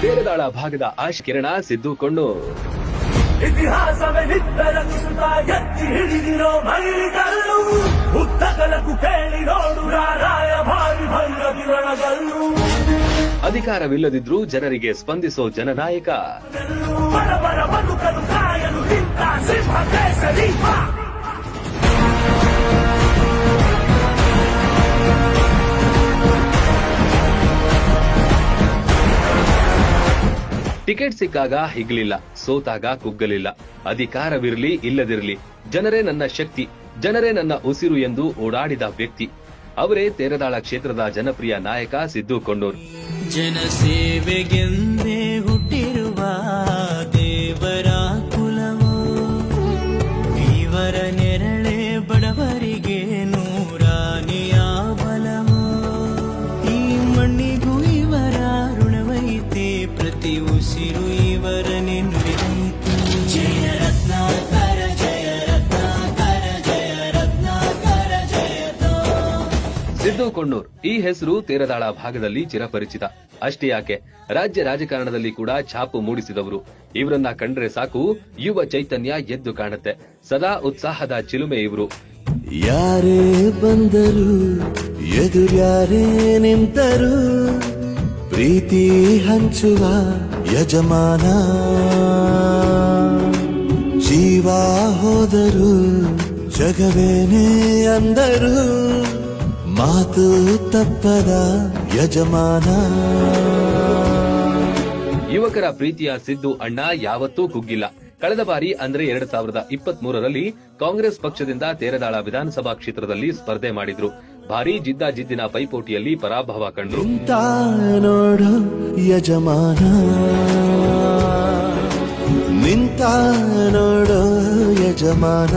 ತೇರದಾಳ ಭಾಗದ ಆಶ್ ಕಿರಣ ಸಿದ್ದು ಕೊಣ್ಣೂರ್. ಇತಿಹಾಸವೇ ನಿತ್ತರಿಸುತ್ತ ಎತ್ತಿ ಹಿಡಿದಿರೋ ಮೈಲಿಗಲ್ಲು ಉತ್ತಗಲಕ್ಕೂ ಕೇಳಿ ನೋಡು ರಾಯ ಭಾರಿ ಭೈರವಿರಣಗಲ್ಲು. ಅಧಿಕಾರವಿಲ್ಲದಿದ್ರೂ ಜನರಿಗೆ ಸ್ಪಂದಿಸೋ ಜನನಾಯಕ. ಬರಬರ ಬದುಕಲು ಕಾಯಲು ನಿಂತ ಸಿಂಹ ಕೇಸರಿ. ಟಿಕೆಟ್ ಸಿಕ್ಕಾಗ ಹಿಗ್ಲಿಲ್ಲ, ಸೋತಾಗ ಕುಗ್ಗಲಿಲ್ಲ. ಅಧಿಕಾರವಿರ್ಲಿ ಇಲ್ಲದಿರ್ಲಿ, ಜನರೇ ನನ್ನ ಶಕ್ತಿ, ಜನರೇ ನನ್ನ ಉಸಿರು ಎಂದು ಓಡಾಡಿದ ವ್ಯಕ್ತಿ ಅವರೇ ತೇರದಾಳ ಕ್ಷೇತ್ರದ ಜನಪ್ರಿಯ ನಾಯಕ ಸಿದ್ದು ಕೊಣ್ಣೂರ್. ಜನಸೇವೆಗೆಂದೇ ಹುಟ್ಟಿರುವ ದೇವರ ಕುಲವೋ, ಇವರ ನೆರಳೆ ಬಡವರಿಗೆ ನೂರಾನೆಯ ಬಲವೋ. ಈ ಮಣ್ಣಿಗೂ ಇವರ ಋಣವೈತೆ, ಪ್ರತಿ ಉಸಿರು ಇವರನ್ನೇ ನುಡಿದೈತೆ. ಜಯ ರತ್ನಾಕರ ಜಯ ರತ್ನಾಕರ ಜಯ ರತ್ನಾಕರ ಜಯತೋ. ಸಿದ್ದು ಕೊಣ್ಣೂರ್ ಈ ಹೆಸರು ತೇರದಾಳ ಭಾಗದಲ್ಲಿ ಚಿರಪರಿಚಿತ. ಅಷ್ಟೇ ಯಾಕೆ, ರಾಜ್ಯ ರಾಜಕಾರಣದಲ್ಲಿ ಕೂಡ ಛಾಪು ಮೂಡಿಸಿದವರು. ಇವರನ್ನ ಕಂಡ್ರೆ ಸಾಕು, ಯುವ ಚೈತನ್ಯ ಎದ್ದು ಕಾಣುತ್ತೆ. ಸದಾ ಉತ್ಸಾಹದ ಚಿಲುಮೆ ಇವರು. ಯಾರೇ ಬಂದರು ಎದುರ್ಯಾರೇ ನಿಂತರು, ಪ್ರೀತಿ ಹಂಚುವ ಯಜಮಾನ. ಜೀವ ಹೋದರು ಜಗವೇನೇ ಅಂದರು, ಮಾತು ತಪ್ಪದ ಯಜಮಾನ. ಯುವಕರ ಪ್ರೀತಿಯ ಸಿದ್ದು ಅಣ್ಣ ಯಾವತ್ತೂ ಕುಗ್ಗಿಲ್ಲ. ಕಳೆದ ಬಾರಿ ಅಂದ್ರೆ 2023ರಲ್ಲಿ ಕಾಂಗ್ರೆಸ್ ಪಕ್ಷದಿಂದ ತೇರದಾಳ ವಿಧಾನಸಭಾ ಕ್ಷೇತ್ರದಲ್ಲಿ ಸ್ಪರ್ಧೆ ಮಾಡಿದ್ರು. ಭಾರೀ ಜಿದ್ದಾಜಿದ್ದಿನ ಪೈಪೋಟಿಯಲ್ಲಿ ಪರಾಭವ ಕಂಡ್ರು. ನಿಂತ ನೋಡು ಯಜಮಾನ, ನಿಂತ ನೋಡು ಯಜಮಾನ.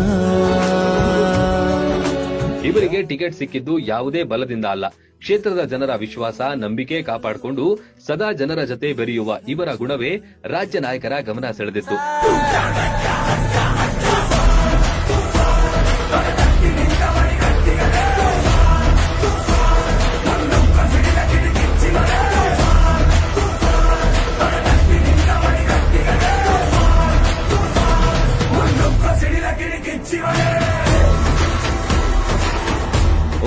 ಇವರಿಗೆ ಟಿಕೆಟ್ ಸಿಕ್ಕಿದ್ದು ಯಾವುದೇ ಬಲದಿಂದ ಅಲ್ಲ, ಕ್ಷೇತ್ರದ ಜನರ ವಿಶ್ವಾಸ, ನಂಬಿಕೆ ಕಾಪಾಡಿಕೊಂಡು ಸದಾ ಜನರ ಜತೆ ಬೆರೆಯುವ ಇವರ ಗುಣವೇ ರಾಜ್ಯ ನಾಯಕರ ಗಮನ ಸೆಳೆದಿತ್ತು.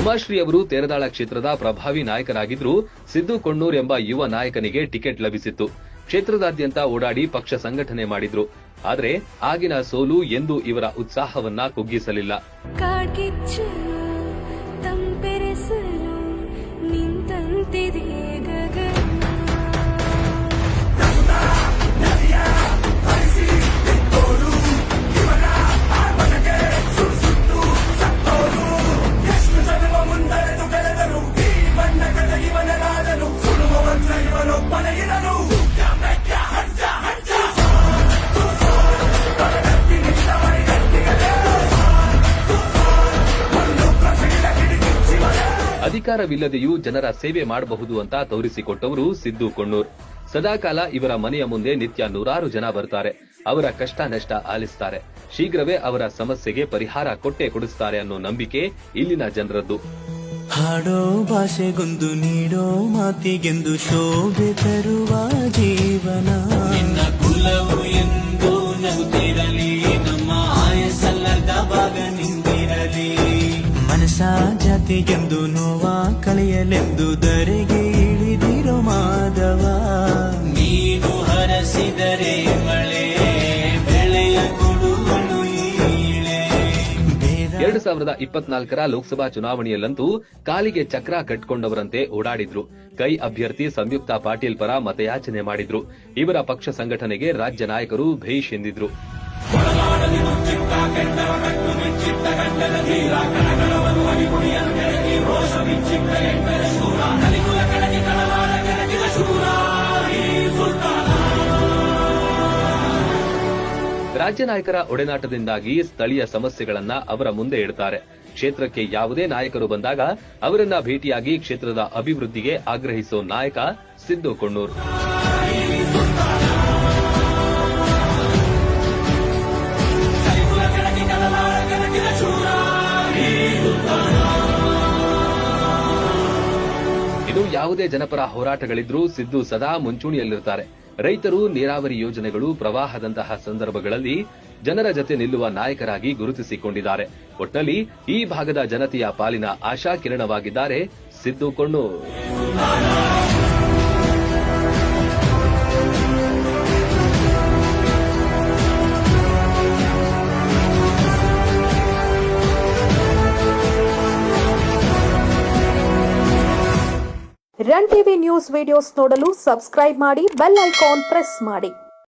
ಉಮಾಶ್ರೀ ಅವರು ತೇರದಾಳ ಕ್ಷೇತ್ರದ ಪ್ರಭಾವಿ ನಾಯಕರಾಗಿದ್ರು. ಸಿದ್ದು ಕೊಣ್ಣೂರ್ ಎಂಬ ಯುವ ನಾಯಕನಿಗೆ ಟಿಕೆಟ್ ಲಭಿಸಿತ್ತು. ಕ್ಷೇತ್ರದಾದ್ಯಂತ ಓಡಾಡಿ ಪಕ್ಷ ಸಂಘಟನೆ ಮಾಡಿದ್ರು. ಆದ್ರೆ ಆಗಿನ ಸೋಲು ಎಂದೂ ಇವರ ಉತ್ಸಾಹವನ್ನ ಕುಗ್ಗಿಸಲಿಲ್ಲ. ಅಧಿಕಾರವಿಲ್ಲದೆಯೂ ಜನರ ಸೇವೆ ಮಾಡಬಹುದು ಅಂತ ತೋರಿಸಿಕೊಟ್ಟವರು ಸಿದ್ದು ಕೊಣ್ಣೂರ್. ಸದಾಕಾಲ ಇವರ ಮನೆಯ ಮುಂದೆ ನಿತ್ಯ ನೂರಾರು ಜನ ಬರ್ತಾರೆ. ಅವರ ಕಷ್ಟ ನಷ್ಟ ಆಲಿಸ್ತಾರೆ. ಶೀಘ್ರವೇ ಅವರ ಸಮಸ್ಯೆಗೆ ಪರಿಹಾರ ಕೊಟ್ಟೇ ಕೊಡಿಸ್ತಾರೆ ಅನ್ನೋ ನಂಬಿಕೆ ಇಲ್ಲಿನ ಜನರದ್ದು. ಹಾಡೋ ಭಾಷೆಗೊಂದು ನೀಡೋ ಮಾತಿಗೆಂದು ಶೋಭೆ ತರುವ ಜೀವನ. ನಿನ್ನ ಕುಲವು ಎಂದು ನಗುತ್ತಿರಲಿ, ನಮ್ಮ ಆಯಸಲ್ಲದ ಭಾಗ ನಿಂದಿರಲಿ. ಮನಸ ಜಾತಿಗೆಂದು ನೋವ ಕಳೆಯಲೆಂದು ಧರೆಗೆ ಇಳಿದಿರೋ ಮಾಧವ. ನೀನು ಹರಸಿದರೆ ಮಳೆ ಬೆಳೆಯ ಕೊಡುವಳು ಈಳೆ. 2024ರ ಲೋಕಸಭಾ ಚುನಾವಣೆಯಲ್ಲಂತೂ ಕಾಲಿಗೆ ಚಕ್ರ ಕಟ್ಕೊಂಡವರಂತೆ ಓಡಾಡಿದ್ರು. ಕೈ ಅಭ್ಯರ್ಥಿ ಸಂಯುಕ್ತ ಪಾಟೀಲ್ ಪರ ಮತಯಾಚನೆ ಮಾಡಿದ್ರು. ಇವರ ಪಕ್ಷ ಸಂಘಟನೆಗೆ ರಾಜ್ಯ ನಾಯಕರು ಭೇಷ್ ಎಂದಿದ್ರು. ರಾಜ್ಯ ನಾಯಕರ ಒಡೆನಾಟದಿಂದಾಗಿ ಸ್ಥಳೀಯ ಸಮಸ್ಯೆಗಳನ್ನ ಅವರ ಮುಂದೆ ಇಡ್ತಾರೆ. ಕ್ಷೇತ್ರಕ್ಕೆ ಯಾವುದೇ ನಾಯಕರು ಬಂದಾಗ ಅವರನ್ನ ಭೇಟಿಯಾಗಿ ಕ್ಷೇತ್ರದ ಅಭಿವೃದ್ಧಿಗೆ ಆಗ್ರಹಿಸೋ ನಾಯಕ ಸಿದ್ದು ಕೊಣ್ಣೂರ್. ಇನ್ನು ಯಾವುದೇ ಜನಪರ ಹೋರಾಟಗಳಿದ್ರೂ ಸಿದ್ದು ಸದಾ ಮುಂಚೂಣಿಯಲ್ಲಿರ್ತಾರೆ. ರೈತರು, ನೀರಾವರಿ ಯೋಜನೆಗಳು, ಪ್ರವಾಹದಂತಹ ಸಂದರ್ಭಗಳಲ್ಲಿ ಜನರ ಜತೆ ನಿಲ್ಲುವ ನಾಯಕರಾಗಿ ಗುರುತಿಸಿಕೊಂಡಿದ್ದಾರೆ. ಒಟ್ಟಲ್ಲಿ ಈ ಭಾಗದ ಜನತೆಯ ಪಾಲಿನ ಆಶಾ ಕಿರಣವಾಗಿದ್ದಾರೆ Siddu Konnur. Run TV news videos ನೋಡಲು ಸಬ್ಸ್ಕ್ರೈಬ್ ಮಾಡಿ, ಬೆಲ್ ಐಕಾನ್ ಪ್ರೆಸ್ ಮಾಡಿ.